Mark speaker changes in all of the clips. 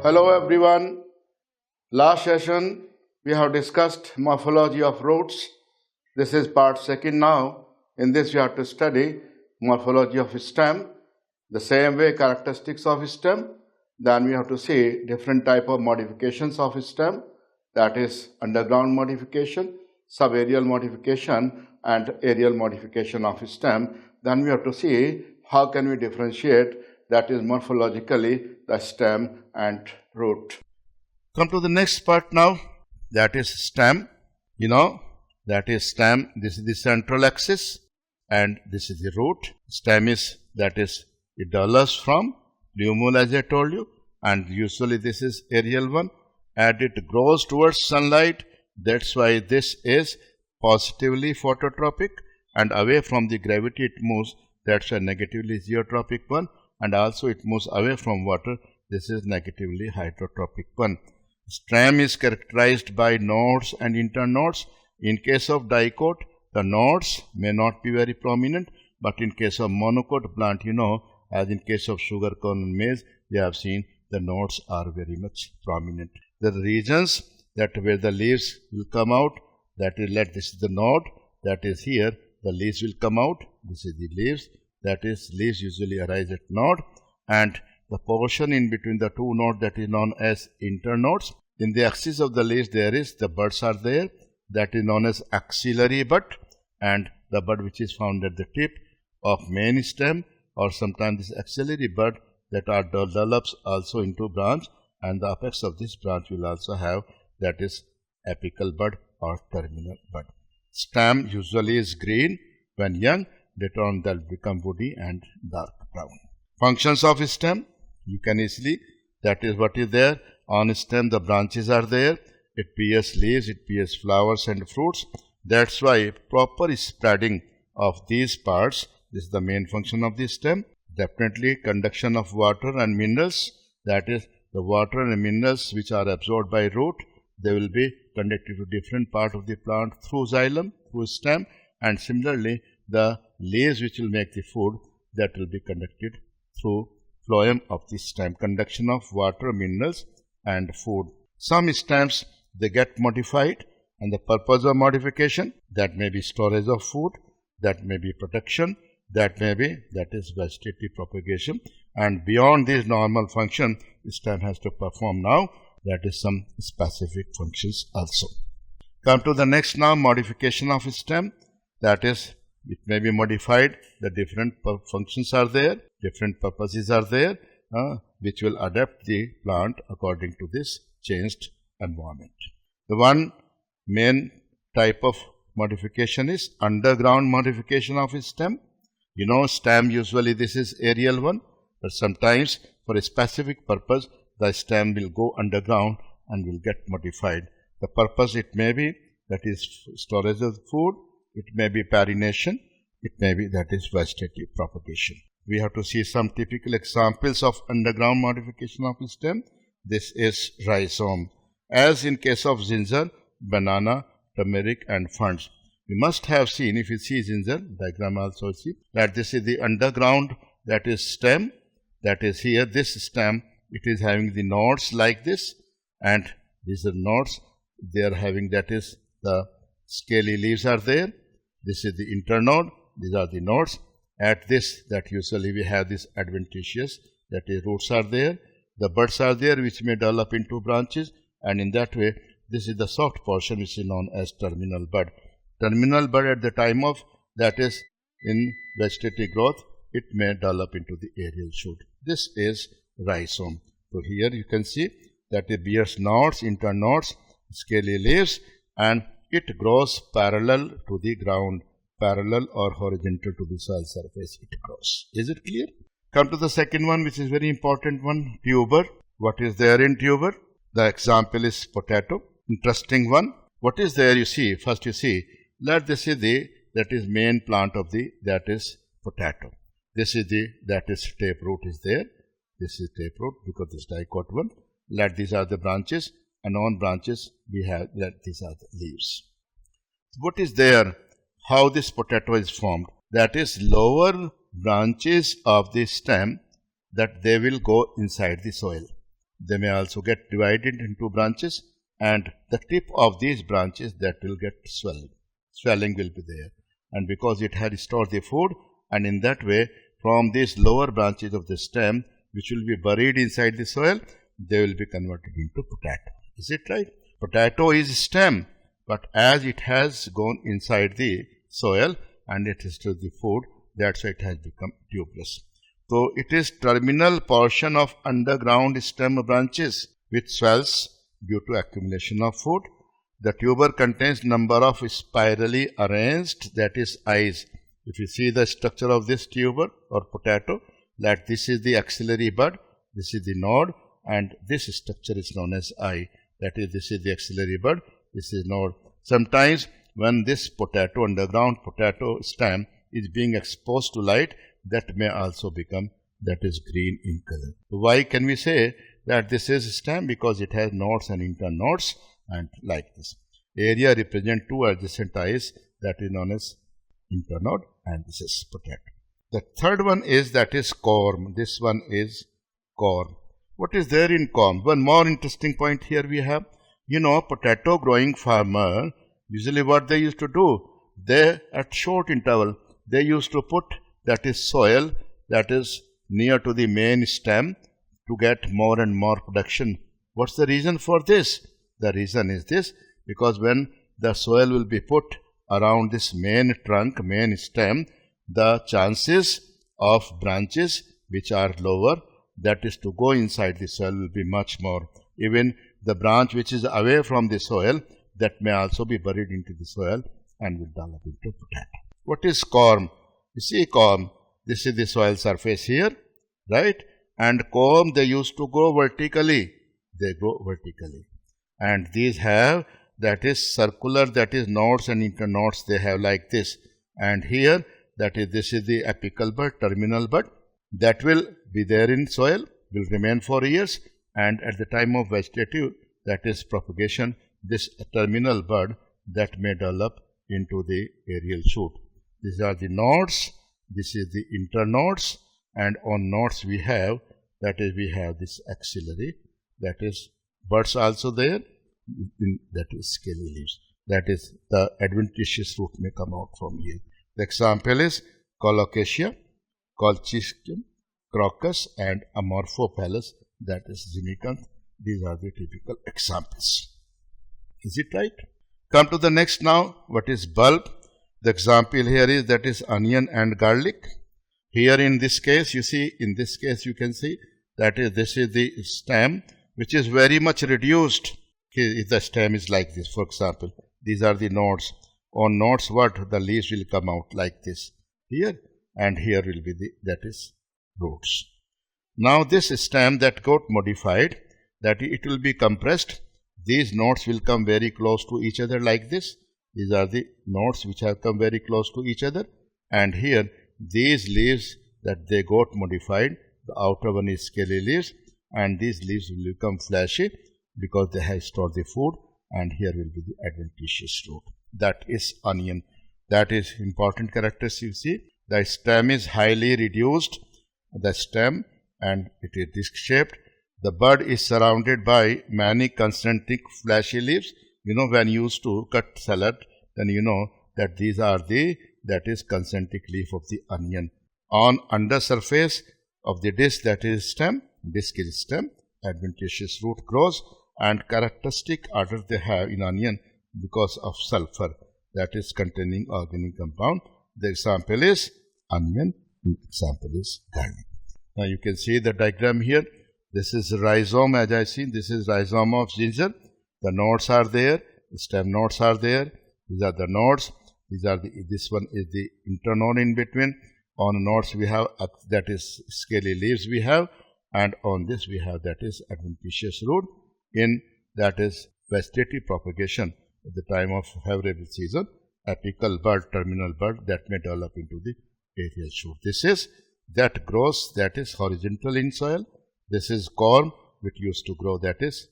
Speaker 1: Hello everyone. Last session we have discussed morphology of roots. This is part 2 now. In this we have to study morphology of stem, the same way characteristics of stem. Then we have to see different type of modifications of stem, that is underground modification, subaerial modification and aerial modification of stem. Then we have to see how can we differentiate, that is morphologically, the stem and root. Come to the next part now, that is stem. That is stem. This is the central axis and this is the root. Stem is, that is, it develops from plumule, as I told you, and usually this is aerial one, and it grows towards sunlight. That's why this is positively phototropic, and away from the gravity it moves. That's a negatively geotropic one, and also it moves away from water. This is negatively hydrotropic one. Stem is characterized by nodes and internodes. In case of dicot, the nodes may not be very prominent, but in case of monocot plant, as in case of sugarcane and maize, we have seen the nodes are very much prominent. The regions that where the leaves will come out, that is, this is the node, that is here, the leaves will come out. This is the leaves, that is, leaves usually arise at node, and the portion in between the two nodes, that is known as internodes. In the axis of the leaves there is, the buds are there, that is known as axillary bud, and the bud which is found at the tip of main stem, or sometimes this axillary bud that are develops also into branch, and the apex of this branch will also have, that is, apical bud or terminal bud. Stem usually is green when young, later on they will become woody and dark brown. Functions of stem, you can easily, that is what is there. On stem the branches are there, it bears leaves, it bears flowers and fruits. That's why proper spreading of these parts, this is the main function of the stem. Definitely conduction of water and minerals, that is, the water and minerals which are absorbed by root, they will be conducted to different part of the plant through xylem, through stem, and similarly the leaves which will make the food, that will be conducted through phloem of the stem, conduction of water, minerals and food. Some stems, they get modified, and the purpose of modification, that may be storage of food, that may be protection, that may be, that is, vegetative propagation, and beyond this normal function, stem has to perform now, that is some specific functions also. Come to the next now, modification of stem, that is, it may be modified, the different functions are there, different purposes are there, which will adapt the plant according to this changed environment. The one main type of modification is underground modification of stem. Stem usually this is aerial one, but sometimes for a specific purpose the stem will go underground and will get modified. The purpose, it may be, that is storage of food, it may be pollination, it may be, that is, vegetative propagation. We have to see some typical examples of underground modification of stem. This is rhizome. As in case of ginger, banana, turmeric and ferns. You must have seen, if you see ginger, diagram also see, that this is the underground, that is stem, that is here, this stem, it is having the nodes like this, and these are nodes, they are having, that is, the scaly leaves are there. This is the internode, these are the nodes. At this, that usually we have this adventitious, that is, roots are there, the buds are there which may develop into branches, and in that way, this is the soft portion which is known as terminal bud. Terminal bud at the time of, that is, in vegetative growth, it may develop into the aerial shoot. This is rhizome. So here you can see that it bears nodes, internodes, scaly leaves, and it grows parallel to the ground, parallel or horizontal to the soil surface it grows. Is it clear? Come to the second one, which is very important one, tuber. What is there in tuber? The example is potato. Interesting one. What is there? You see, first you see, let this is the, that is main plant of the, that is potato. This is the, that is taproot is there. This is taproot because this dicot one. Let these are the branches, and on branches we have, that these are the leaves. What is there? How this potato is formed? That is, lower branches of the stem, that they will go inside the soil. they may also get divided into branches, and the tip of these branches that will get swelling. Swelling will be there, and because it had stored the food, and in that way from these lower branches of the stem which will be buried inside the soil, they will be converted into potato. Is it right? Potato is stem, but as it has gone inside the soil and it is still the food, that's why it has become tuberous. So it is terminal portion of underground stem branches which swells due to accumulation of food. The tuber contains number of spirally arranged, that is eyes. If you see the structure of this tuber or potato, that this is the axillary bud, this is the node, and this structure is known as eye. That is, this is the axillary bud, this is node. Sometimes when this potato, underground potato stem is being exposed to light, that may also become, that is, green in color. Why can we say that this is stem? Because it has nodes and internodes, and like this. Area represent two adjacent eyes, that is known as internode, and this is potato. The third one is, that is, corm. This one is corm. What is there in corm? One more interesting point here we have. You know, potato growing farmer, usually what they used to do, they at short interval, they used to put, that is, soil that is near to the main stem to get more and more production. What's the reason for this? The reason is this, because when the soil will be put around this main trunk, main stem, the chances of branches which are lower, that is to go inside the soil, will be much more. Even the branch which is away from the soil, that may also be buried into the soil and will develop into potato. What is corm? You see corm, this is the soil surface here, right? And corm, they used to grow vertically. They grow vertically. And these have, that is, circular, that is, nodes and internodes, they have like this. And here, that is, this is the apical bud, terminal bud, that will be there in soil, will remain for years, and at the time of vegetative, that is, propagation, this terminal bud, that may develop into the aerial shoot. These are the nodes, this is the internodes, and on nodes we have, that is, we have this axillary, that is, buds also there, that is, scaly leaves. That is, the adventitious root may come out from here. The example is Colocasia, Colchicum, Crocus, and Amorphophallus, that is, Zinnicanth. These are the typical examples. Is it right? Come to the next now. What is bulb? The example here is, that is, onion and garlic. Here in this case, you see, in this case you can see, that is, this is the stem which is very much reduced. If the stem is like this, for example, these are the nodes. On nodes, what? The leaves will come out like this here, and here will be the, that is, roots. Now this stem that got modified, that it will be compressed. These nodes will come very close to each other like this. These are the nodes which have come very close to each other, and here these leaves that they got modified, the outer one is scaly leaves, and these leaves will become fleshy because they have stored the food, and here will be the adventitious root. That is onion. That is important characters you see. The stem is highly reduced, the stem, and it is disc shaped. The bud is surrounded by many concentric fleshy leaves. You know, when you used to cut salad, then you know that these are the, that is, concentric leaf of the onion. On under surface of the disc, that is stem, disc is stem, adventitious root grows, and characteristic odor they have in onion because of sulfur, that is, containing organic compound. The example is onion, the example is garlic. Now you can see the diagram here. This is rhizome, as I see, this is rhizome of ginger. The nodes are there, the stem nodes are there. These are the nodes. These are the, this one is the internode in between. On nodes we have, that is, scaly leaves we have, and on this we have, that is, adventitious root in, that is, vegetative propagation at the time of favorable season, apical bud, terminal bud, that may develop into the aerial shoot. This is, that grows, that is, horizontal in soil. This is corm, which used to grow, that is,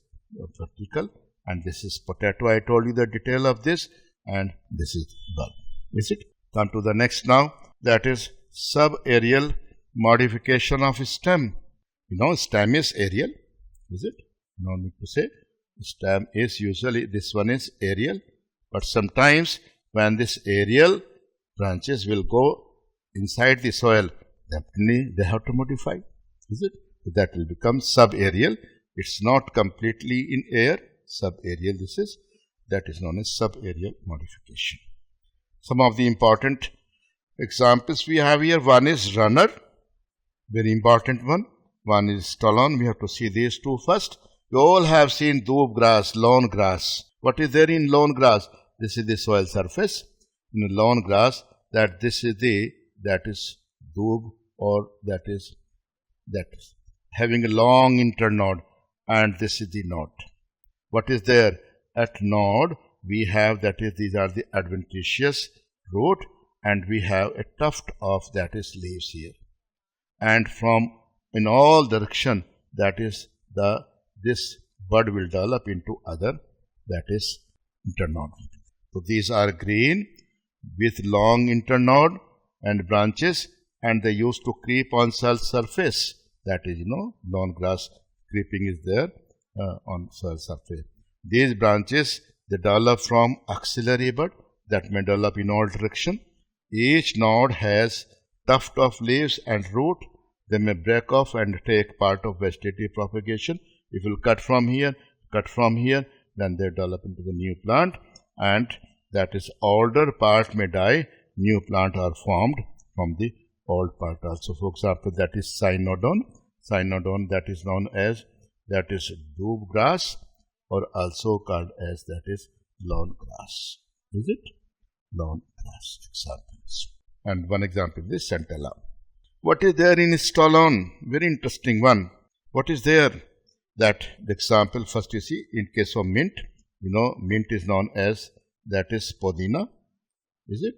Speaker 1: vertical, and this is potato. I told you the detail of this, and this is bulb. Is it? Come to the next now, that is subaerial modification of stem. You know, stem is aerial, is it? No need to say. Stem is usually, this one is aerial, but sometimes when this aerial branches will go inside the soil, definitely they have to modify, is it? That will become subaerial. It's not completely in air, subaerial this is. That is known as subaerial modification. Some of the important examples we have here. One is runner, very important one. One is stolon. We have to see these two first. You all have seen doob grass, lawn grass. What is there in lawn grass? This is the soil surface. In lawn grass, that is doob, or that is having a long internode, and this is the node. What is there? At node, we have, that is, these are the adventitious root, and we have a tuft of, that is, leaves here. And from in all direction, that is, this bud will develop into other, that is, internode. So these are green with long internode and branches, and they used to creep on soil surface. That is, lawn grass creeping is there on soil surface. These branches, they develop from axillary bud that may develop in all direction. Each node has tuft of leaves and root. They may break off and take part of vegetative propagation. If you cut from here, then they develop into the new plant, and that is older part may die, new plant are formed from the old part also. For example, that is cynodon. Cynodon, that is known as, that is doob grass, or also called as, that is lawn grass. Is it? Lawn grass examples. And one example is centella. What is there in stolon? Very interesting one. What is there? That the example first you see, in case of mint, mint is known as, that is podina. Is it?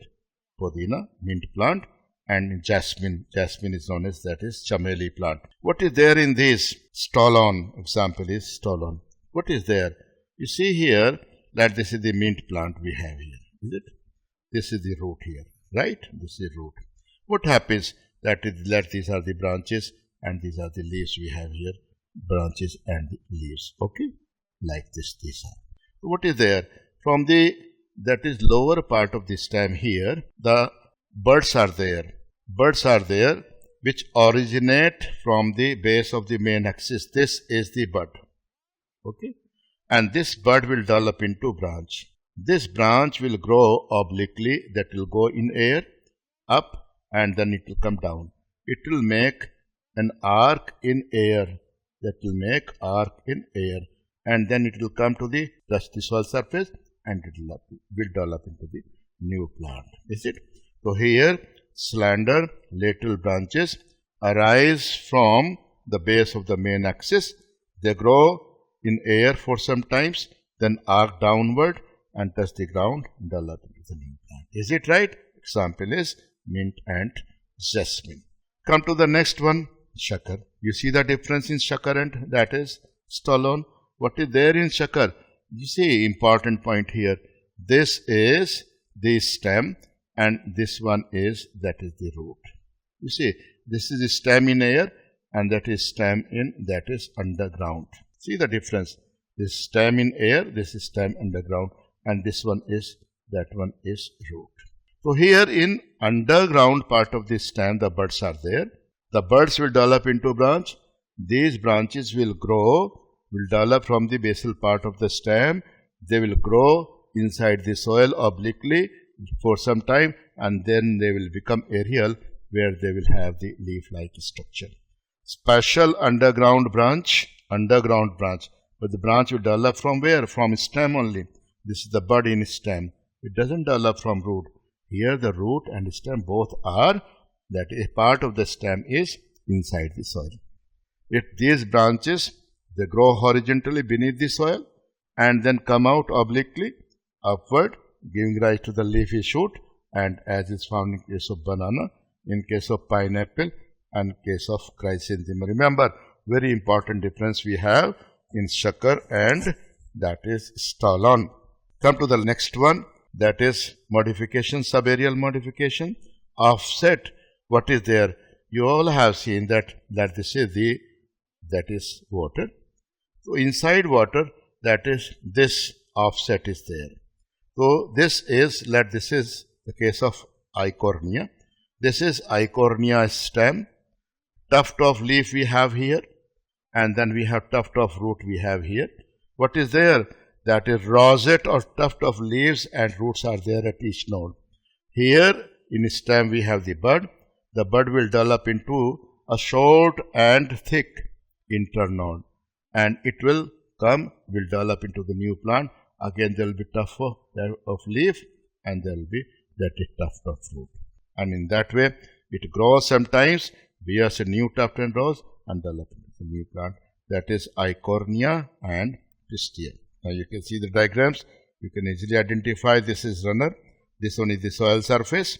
Speaker 1: Podina, mint plant. And jasmine is known as, that is 𝕍𝕀𝔻𝕼 plant. What is there in this? Stolon, example is stolon. What is there? You see here that this is the mint plant we have here, is it? This is the root here, right? This is root. What happens? That these are the branches and these are the leaves we have here, branches and the leaves, okay? Like this, these are. What is there? From the, that is lower part of the stem here, the buds are there. Buds are there which originate from the base of the main axis. This is the bud, okay? And this bud will develop into branch. This branch will grow obliquely, that will go in air, up, and then it will come down. It will make an arc in air, that will make arc in air, and then it will come to the dusty soil surface, and it will develop into the new plant. Is it? So here, slender lateral branches arise from the base of the main axis. They grow in air for some times, then arc downward and touch the ground, develop into the new plant. Is it right? Example is mint and jasmine. Come to the next one, shakar. You see the difference in shakar and, that is stolon. What is there in shakar? You see, important point here. This is the stem, and this one is, that is the root. You see, this is the stem in air, and that is stem in, that is underground. See the difference. This stem in air, this is stem underground, and this one is, that one is root. So here in underground part of the stem, the buds are there. The buds will develop into branch. These branches will grow, will develop from the basal part of the stem. They will grow inside the soil obliquely for some time, and then they will become aerial, where they will have the leaf-like structure. Special underground branch, but the branch will develop from where? From stem only. This is the bud in stem. It doesn't develop from root. Here the root and stem both are, that a part of the stem is inside the soil. These branches, they grow horizontally beneath the soil and then come out obliquely upward, giving rise to the leafy shoot, and as is found in case of banana, in case of pineapple, and case of chrysanthemum. Remember, very important difference we have in shakar and, that is stolon. Come to the next one, that is modification, subaerial modification. Offset, what is there? You all have seen that this is the, that is water. So inside water, that is, this offset is there. So this is the case of Eichhornia. This is Eichhornia stem. Tuft of leaf we have here, and then we have tuft of root we have here. What is there? That is rosette or tuft of leaves and roots are there at each node. Here in stem we have the bud. The bud will develop into a short and thick internode, and it will develop into the new plant. Again there will be tuft of leaf, and there will be that tuft of fruit. And in that way it grows sometimes, bears a new tuft and rose, and develops into the new plant. That is Eichhornia and Pistia. Now you can see the diagrams. You can easily identify this is runner. This one is the soil surface.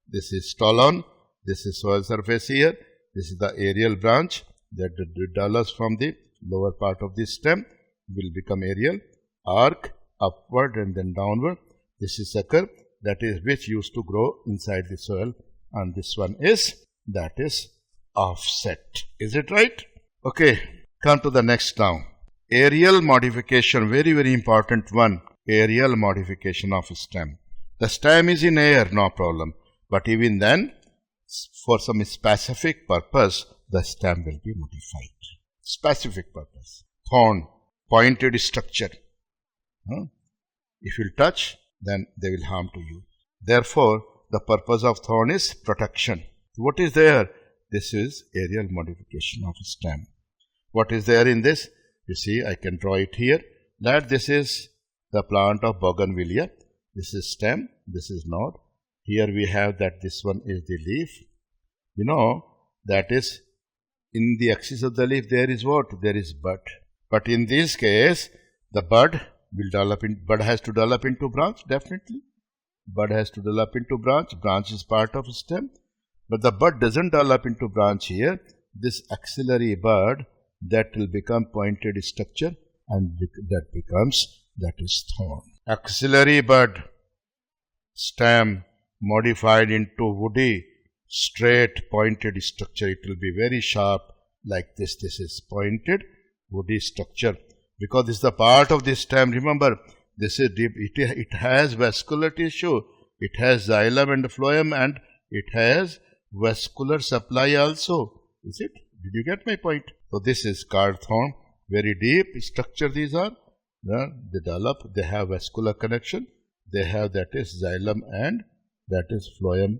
Speaker 1: This is stolon. This is soil surface here. This is the aerial branch that develops from the lower part of the stem, will become aerial, arc, upward and then downward. This is sucker, that is which used to grow inside the soil, and this one is, that is offset. Is it right? Okay, come to the next now. Aerial modification, very, very important one. Aerial modification of stem. The stem is in air, no problem. But even then, for some specific purpose, the stem will be modified. Specific purpose. Thorn, pointed structure. If you touch, then they will harm to you. Therefore, the purpose of thorn is protection. What is there? This is aerial modification of stem. What is there in this? You see, I can draw it here. That this is the plant of bougainvillea. This is stem, this is node. Here we have that this one is the leaf. You know, that is, in the axis of the leaf there is what? There is bud. But in this case, the bud has to develop into branch, definitely. Bud has to develop into branch. Branch is part of stem. But the bud doesn't develop into branch here. This axillary bud, that will become pointed structure, and that is thorn. Axillary bud, stem modified into woody, straight pointed structure. It will be very sharp like this. This is pointed woody structure. Because this is the part of the stem. Remember, this is deep. It has vascular tissue. It has xylem and phloem, and it has vascular supply also. Is it? Did you get my point? So this is called thorn. Very deep structure these are. They develop. They have vascular connection. They have, that is, xylem and that is phloem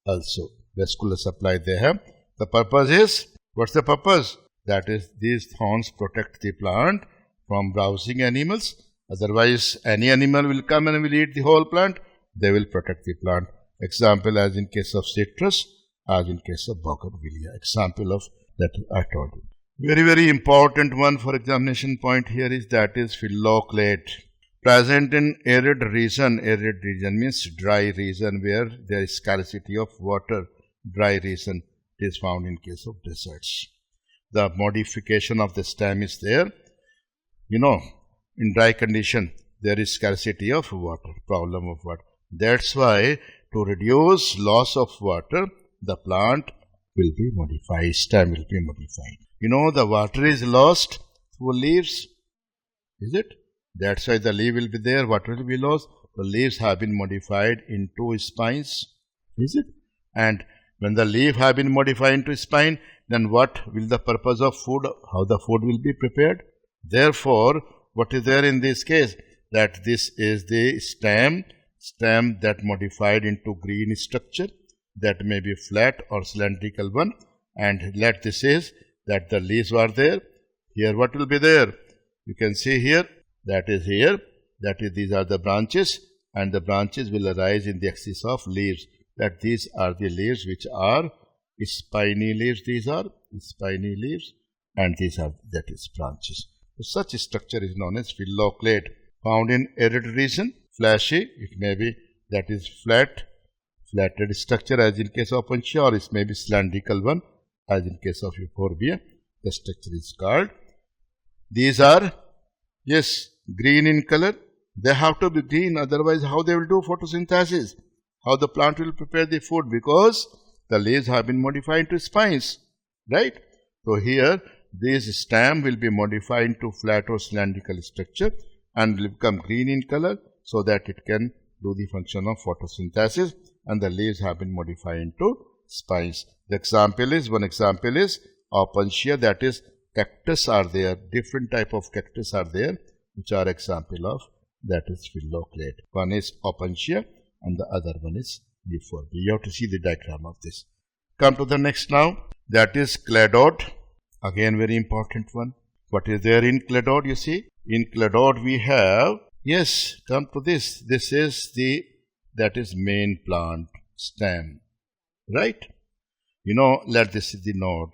Speaker 1: also. Vascular supply they have. The purpose is, what's the purpose? That is, these thorns protect the plant from browsing animals. Otherwise, any animal will come and will eat the whole plant. They will protect the plant. Example, as in case of citrus, as in case of bougainvillea. Example of that I told you. Very, very important one for examination point here is, that is 𝕆𝕋𝔼ℝ. Present in arid region. Arid region means dry region where there is scarcity of water. Dry region. It is found in case of deserts. The modification of the stem is there. You know, in dry condition, there is scarcity of water, problem of water. That's why, to reduce loss of water, the plant will be modified, stem will be modified. You know, the water is lost through leaves, is it? That's why the leaf will be there, water will be lost. The leaves have been modified into spines, is it? And when the leaf have been modified into spine, then what will the purpose of food, how the food will be prepared? Therefore, what is there in this case? That this is the stem that modified into green structure, that may be flat or cylindrical one, and let this is that the leaves are there. Here what will be there? You can see here, that is here, that is, these are the branches, and the branches will arise in the axis of leaves. That these are the leaves which are spiny leaves. These are spiny leaves, and these are, that is, branches. So such structure is known as 𝕆𝕋𝔼ℝ. Found in arid region, fleshy, it may be, that is, flatted structure as in case of Pontia, or it may be cylindrical one as in case of Euphorbia. The structure is called. These are, yes, green in color. They have to be green, otherwise how they will do photosynthesis? How the plant will prepare the food? Because the leaves have been modified to spines, right? So here this stem will be modified into flat or cylindrical structure and will become green in color so that it can do the function of photosynthesis, and the leaves have been modified into spines. The example is, one example is opuntia, that is cactus are there, different type of cactus are there, which are example of that is 𝕆𝕋𝔼ℝ. One is opuntia and the other one is euphorbia. You have to see the diagram of this. Come to the next now, that is cladode. Again very important one. What is there in cladode? You see, in cladode we have, yes, come to this. This is the, that is main plant stem, right? You know, let this is the node.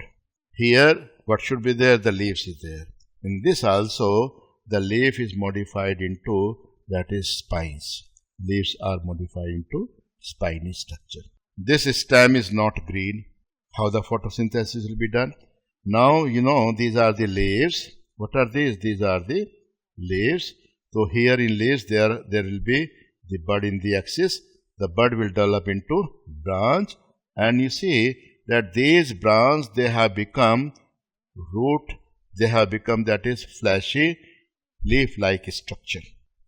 Speaker 1: Here, what should be there? The leaves is there. In this also, the leaf is modified into, that is spines. Leaves are modified into spiny structure. This stem is not green. How the photosynthesis will be done? Now, you know, these are the leaves. What are these? These are the leaves. So here in leaves there will be the bud in the axis. The bud will develop into branch, and you see that these branch, they have become root, they have become, that is fleshy leaf-like structure.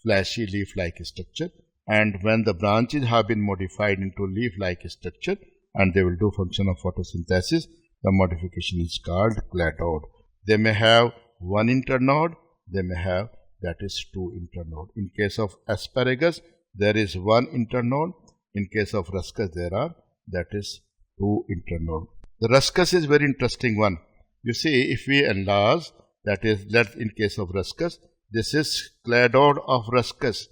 Speaker 1: Fleshy leaf-like structure. And when the branches have been modified into leaf-like structure and they will do function of photosynthesis, the modification is called cladode. They may have one internode, they may have, that is, two internode. In case of asparagus, there is one internode. In case of ruscus, there are, that is, two internode. The ruscus is very interesting one. You see, if we enlarge, that is, in case of ruscus, this is cladode of ruscus.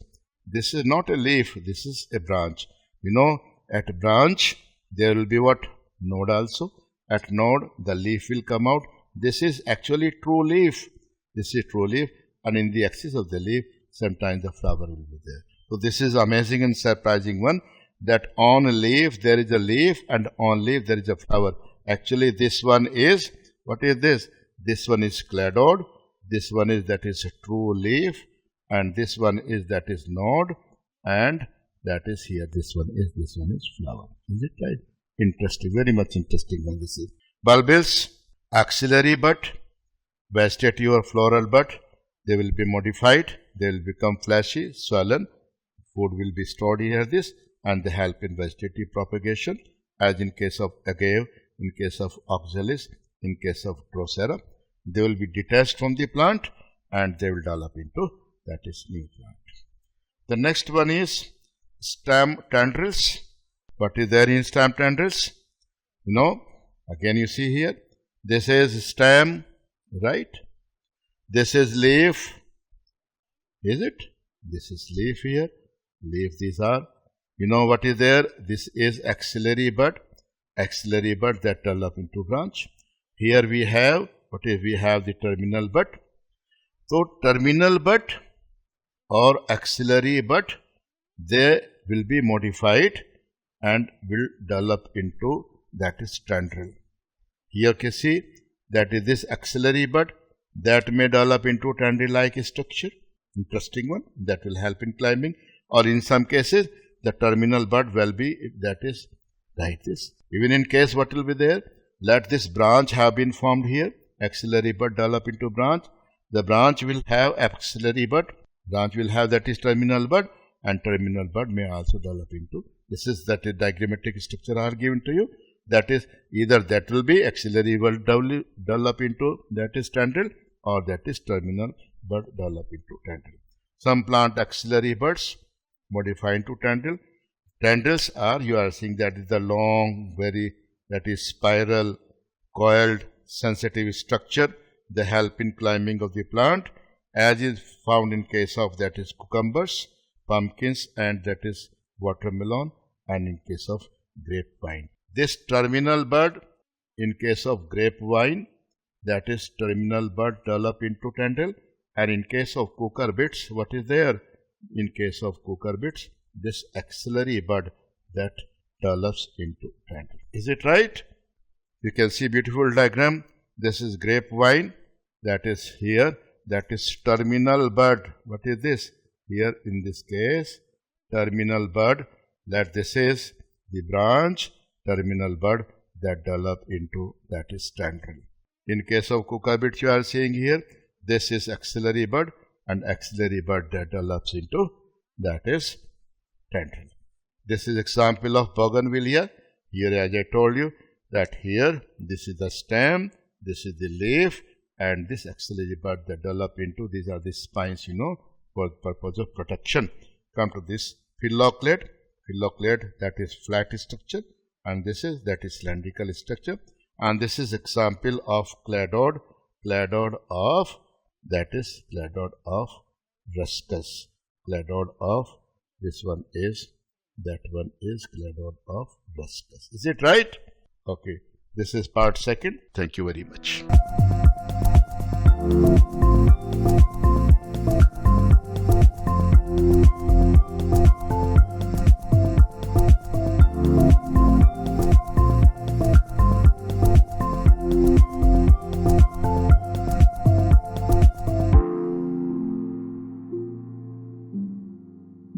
Speaker 1: This is not a leaf, this is a branch. You know, at branch, there will be what? Node also. At node, the leaf will come out. This is actually true leaf. This is true leaf. And in the axis of the leaf, sometimes the flower will be there. So this is amazing and surprising one, that on a leaf there is a leaf and on leaf there is a flower. Actually this one is, what is this? This one is cladode, this one is, that is, a true leaf, and this one is, that is, node, and that is here, this one is flower. Is it right? Interesting, very much interesting one this is. Bulbous, axillary bud, vegetative or floral bud, they will be modified, they will become fleshy, swollen, food will be stored here, this, and they help in vegetative propagation, as in case of agave, in case of oxalis, in case of drosera. They will be detached from the plant and they will develop into, that is, new plant. The next one is stem tendrils. What is there in stem tendrils? You know, again you see here, this is stem, right? This is leaf, is it? This is leaf here, leaf these are. You know what is there? This is axillary bud that develop into branch. Here we have, what is, we have the terminal bud. So terminal bud or axillary bud, they will be modified and will develop into, that is, tendril. Here you see, that is this axillary bud that may develop into tendril-like structure. Interesting one, that will help in climbing. Or in some cases, the terminal bud will be, that is, like this. Even in case what will be there, let this branch have been formed here, axillary bud develop into branch. The branch will have axillary bud, branch will have, that is, terminal bud, and terminal bud may also develop into, this is, that is, diagrammatic structure are given to you. That is, either that will be axillary bud develop into, that is, tendril, or that is terminal bud develop into tendril. Some plant axillary buds modify into tendril. Tendrils are, you are seeing, that is the long, very, that is, spiral, coiled, sensitive structure. They help in climbing of the plant, as is found in case of, that is, cucumbers, pumpkins, and that is watermelon, and in case of grapevine. This terminal bud, in case of grapevine, that is, terminal bud develop into tendril, and in case of cucurbits, what is there? In case of cucurbits, this axillary bud that develops into tendril. Is it right? You can see beautiful diagram. This is grapevine, that is here, that is terminal bud. What is this? Here in this case, terminal bud, that this is the branch, terminal bud that develop into, that is, tendril.
Speaker 2: In case of cucurbit, you are seeing here, this is axillary bud, and axillary bud that develops into, that is tendril. This is example of bougainvillea. Here, as I told you, that here, this is the stem, this is the leaf, and this axillary bud that develop into, these are the spines, for the purpose of protection. Come to this 𝕆𝕋ℍ𝔼ℝ. 𝕆𝕋ℍ𝔼ℝ, that is flat structure, and this is, that is cylindrical structure. And this is example of cladode of, that is cladode of rhuscus. Cladode of, this one is, that one is cladode of rhuscus. Is it right? Okay. This is part 2. Thank you very much.